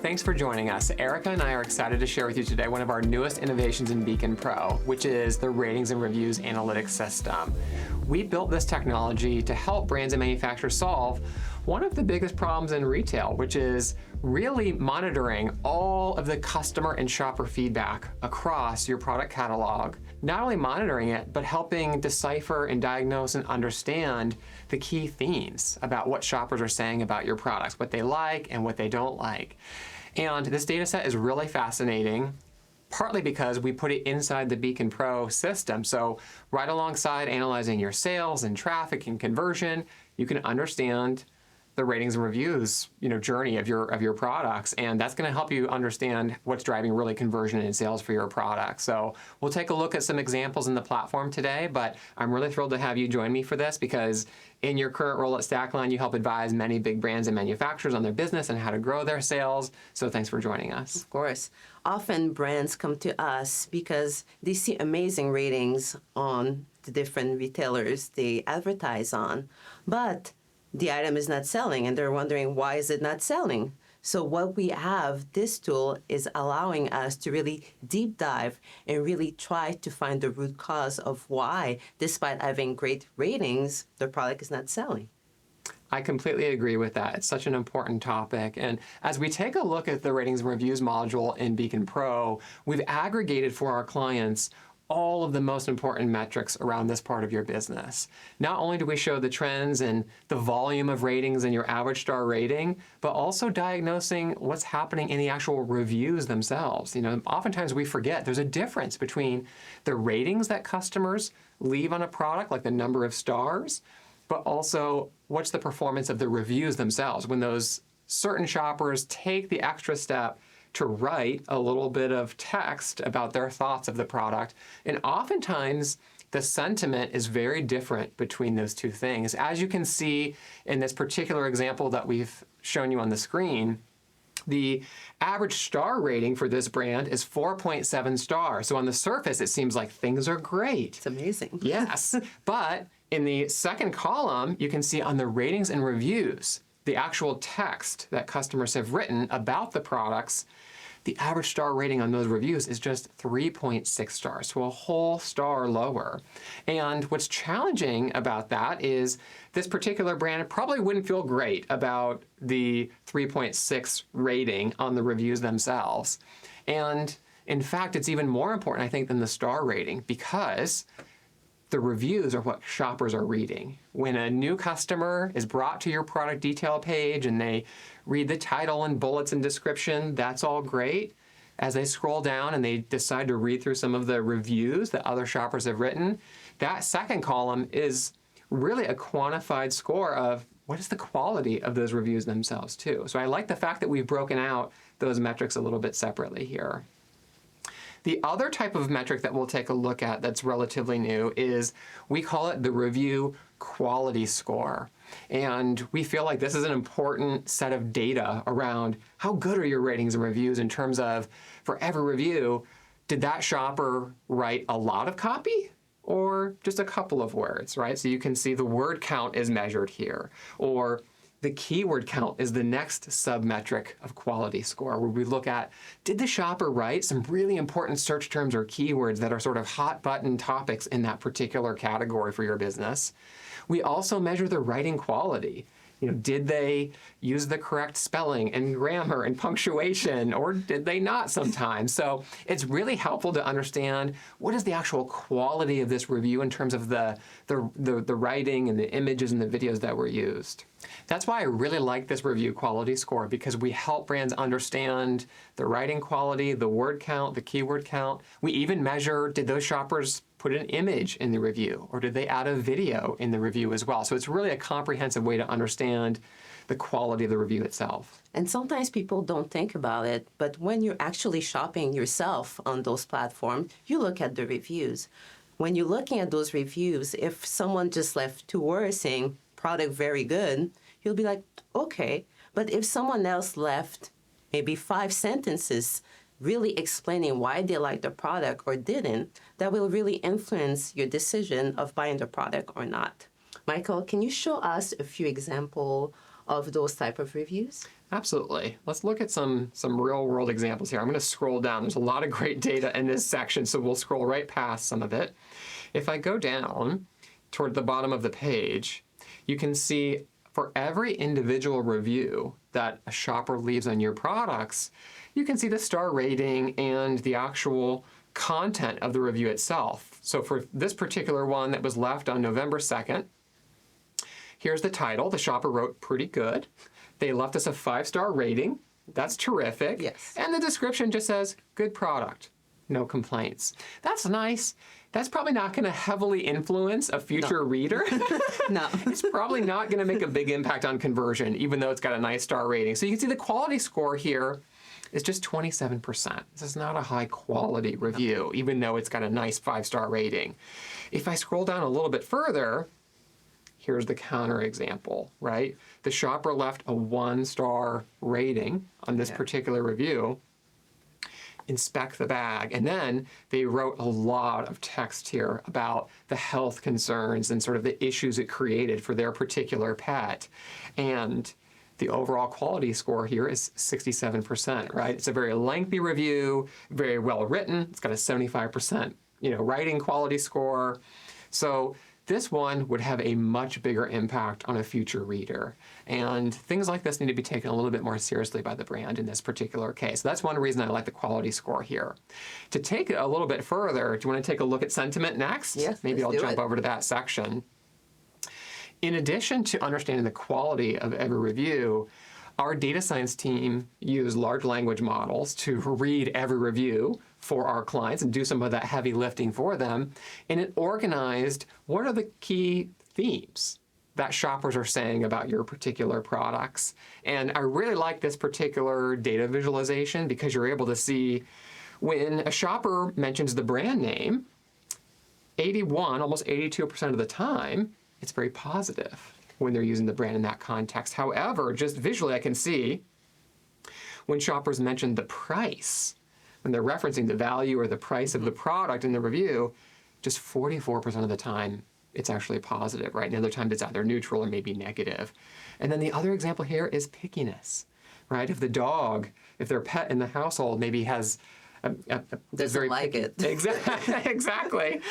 Thanks for joining us. Erica and I are excited to share with you today one of our newest innovations in Beacon Pro, which is the Ratings and Reviews Analytics System. We built this technology to help brands and manufacturers solve one of the biggest problems in retail, which is really monitoring all of the customer and shopper feedback across your product catalog. Not only monitoring it, but helping decipher and diagnose and understand the key themes about what shoppers are saying about your products, what they like and what they don't like. And this data set is really fascinating, partly because we put it inside the Beacon Pro system. So right alongside analyzing your sales and traffic and conversion, you can understand the ratings and reviews, journey of your products, and that's going to help you understand what's driving really conversion and sales for your product. So we'll take a look at some examples in the platform today, but I'm really thrilled to have you join me for this because in your current role at Stackline, you help advise many big brands and manufacturers on their business and how to grow their sales. So thanks for joining us. Of course. Often brands come to us because they see amazing ratings on the different retailers they advertise on, but the item is not selling, and they're wondering, why is it not selling? So what we have, this tool is allowing us to really deep dive and really try to find the root cause of why, despite having great ratings, the product is not selling. I completely agree with that. It's such an important topic. And as we take a look at the Ratings and Reviews module in Beacon Pro, we've aggregated for our clients all of the most important metrics around this part of your business. Not only do we show the trends and the volume of ratings and your average star rating, but also diagnosing what's happening in the actual reviews themselves. Oftentimes we forget there's a difference between the ratings that customers leave on a product, like the number of stars, but also what's the performance of the reviews themselves when those certain shoppers take the extra step to write a little bit of text about their thoughts of the product. And oftentimes, the sentiment is very different between those two things. As you can see in this particular example that we've shown you on the screen, the average star rating for this brand is 4.7 stars. So on the surface, it seems like things are great. It's amazing. Yes, but in the second column, you can see on the ratings and reviews, the actual text that customers have written about the products, the average star rating on those reviews is just 3.6 stars, so a whole star lower. And what's challenging about that is this particular brand probably wouldn't feel great about the 3.6 rating on the reviews themselves. And in fact, it's even more important, I think, than the star rating because the reviews are what shoppers are reading. When a new customer is brought to your product detail page and they read the title and bullets and description, that's all great. As they scroll down and they decide to read through some of the reviews that other shoppers have written, that second column is really a quantified score of what is the quality of those reviews themselves too. So I like the fact that we've broken out those metrics a little bit separately here. The other type of metric that we'll take a look at that's relatively new is we call it the review quality score. And we feel like this is an important set of data around how good are your ratings and reviews in terms of, for every review, did that shopper write a lot of copy or just a couple of words, right? So you can see the word count is measured here, or the keyword count is the next sub-metric of quality score, where we look at, did the shopper write some really important search terms or keywords that are sort of hot button topics in that particular category for your business? We also measure the writing quality. Did they use the correct spelling and grammar and punctuation, or did they not sometimes? So it's really helpful to understand what is the actual quality of this review in terms of the writing and the images and the videos that were used. That's why I really like this review quality score, because we help brands understand the writing quality, the word count, the keyword count. We even measure, did those shoppers put an image in the review, or did they add a video in the review as well? So it's really a comprehensive way to understand the quality of the review itself. And sometimes people don't think about it, but when you're actually shopping yourself on those platforms, you look at the reviews. When you're looking at those reviews, if someone just left 2 words saying, product very good, you'll be like, okay. But if someone else left maybe 5 sentences really explaining why they like the product or didn't, that will really influence your decision of buying the product or not. Michael, can you show us a few examples of those type of reviews? Absolutely. Let's look at some real world examples here. I'm going to scroll down. There's a lot of great data in this section, so we'll scroll right past some of it. If I go down toward the bottom of the page, you can see for every individual review that a shopper leaves on your products, you can see the star rating and the actual content of the review itself. So for this particular one that was left on November 2nd, here's the title. The shopper wrote, "Pretty good." They left us a 5-star rating. That's terrific. Yes. And the description just says, "Good product. No complaints." That's nice. That's probably not going to heavily influence a future reader. No. It's probably not going to make a big impact on conversion, even though it's got a nice star rating. So you can see the quality score here is just 27%. This is not a high quality review, even though it's got a nice 5-star rating. If I scroll down a little bit further, here's the counter example, right? The shopper left a 1-star rating on this particular review. Inspect the bag. And then they wrote a lot of text here about the health concerns and sort of the issues it created for their particular pet. And the overall quality score here is 67%, right? It's a very lengthy review, very well written. It's got a 75%, writing quality score. So this one would have a much bigger impact on a future reader. And things like this need to be taken a little bit more seriously by the brand in this particular case. That's one reason I like the quality score here. To take it a little bit further, do you want to take a look at sentiment next? Yes, Maybe I'll let's do jump it. over to that section. In addition to understanding the quality of every review, our data science team used large language models to read every review for our clients and do some of that heavy lifting for them. And it organized what are the key themes that shoppers are saying about your particular products. And I really like this particular data visualization because you're able to see when a shopper mentions the brand name, 81, almost 82% of the time, it's very positive when they're using the brand in that context. However, just visually I can see when shoppers mention the price, when they're referencing the value or the price of the product in the review, just 44% of the time it's actually positive, right? And the other times it's either neutral or maybe negative. And then the other example here is pickiness, right? If their pet in the household maybe has Doesn't like it. Exactly.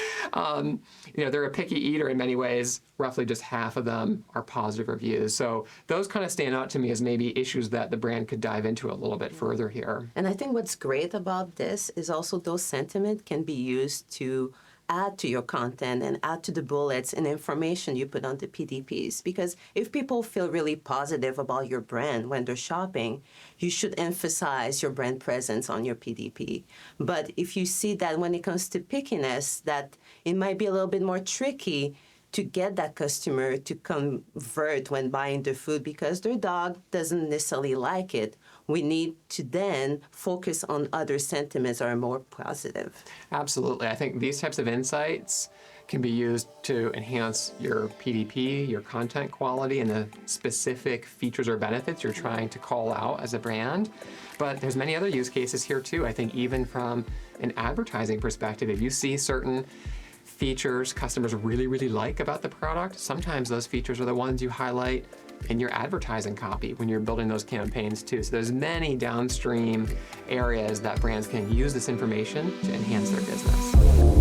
They're a picky eater in many ways. Roughly just half of them are positive reviews. So those kind of stand out to me as maybe issues that the brand could dive into a little bit further here. And I think what's great about this is also those sentiment can be used to add to your content and add to the bullets and information you put on the PDPs. Because if people feel really positive about your brand when they're shopping, you should emphasize your brand presence on your PDP. But if you see that when it comes to pickiness, that it might be a little bit more tricky to get that customer to convert when buying the food because their dog doesn't necessarily like it, we need to then focus on other sentiments that are more positive. Absolutely. I think these types of insights can be used to enhance your PDP, your content quality, and the specific features or benefits you're trying to call out as a brand. But there's many other use cases here too. I think even from an advertising perspective, if you see certain features customers really, really like about the product, sometimes those features are the ones you highlight in your advertising copy when you're building those campaigns too. So there's many downstream areas that brands can use this information to enhance their business.